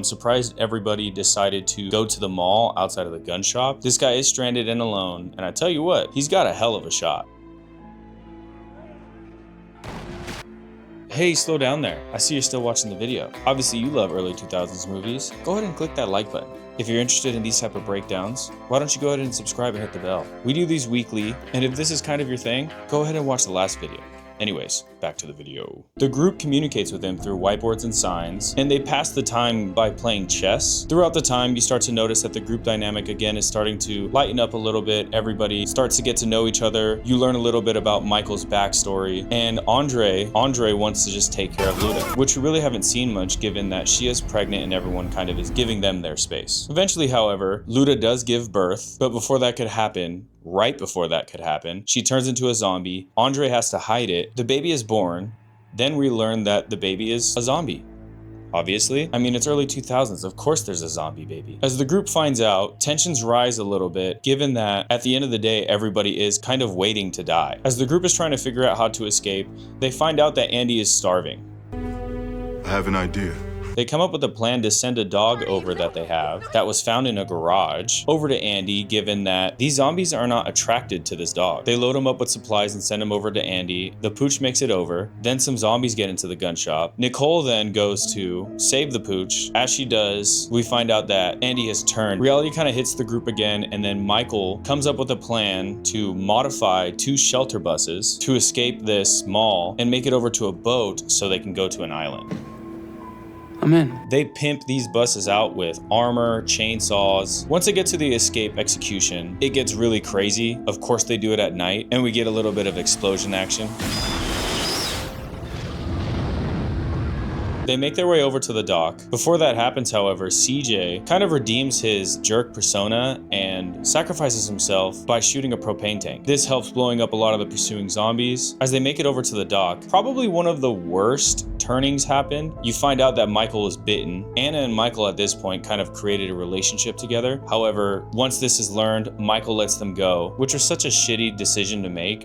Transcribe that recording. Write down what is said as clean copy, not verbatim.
I'm surprised everybody decided to go to the mall outside of the gun shop. This guy is stranded and alone, and I tell you what, he's got a hell of a shot. Hey, slow down there. I see you're still watching the video. Obviously you love early 2000s movies. Go ahead and click that like button. If you're interested in these type of breakdowns, why don't you go ahead and subscribe and hit the bell. We do these weekly, and if this is kind of your thing, go ahead and watch the last video. Anyways, back to the video. The group communicates with him through whiteboards and signs, and they pass the time by playing chess. Throughout the time, you start to notice that the group dynamic again is starting to lighten up a little bit. Everybody starts to get to know each other. You learn a little bit about Michael's backstory, and Andre wants to just take care of Luda, which we really haven't seen much given that she is pregnant and everyone kind of is giving them their space. Eventually, however, Luda does give birth, but before that could happen, right before that could happen, she turns into a zombie. Andre has to hide it. The baby is born. Then we learn that the baby is a zombie. Obviously, I mean, it's early 2000s. Of course there's a zombie baby. As the group finds out, tensions rise a little bit, given that at the end of the day, everybody is kind of waiting to die. As the group is trying to figure out how to escape, they find out that Andy is starving. I have an idea. They come up with a plan to send a dog over that they have that was found in a garage over to Andy, given that these zombies are not attracted to this dog. They load him up with supplies and send him over to Andy. The pooch makes it over. Then some zombies get into the gun shop. Nicole then goes to save the pooch. As she does, we find out that Andy has turned. Reality kind of hits the group again, and then Michael comes up with a plan to modify 2 shelter buses to escape this mall and make it over to a boat so they can go to an island. I'm in. They pimp these buses out with armor, chainsaws. Once they get to the escape execution, it gets really crazy. Of course they do it at night, and we get a little bit of explosion action. They make their way over to the dock. Before that happens, however, CJ kind of redeems his jerk persona and sacrifices himself by shooting a propane tank. This helps blowing up a lot of the pursuing zombies. As they make it over to the dock, probably one of the worst turnings happen. You find out that Michael is bitten. Anna and Michael at this point kind of created a relationship together. However, once this is learned, Michael lets them go, which was such a shitty decision to make.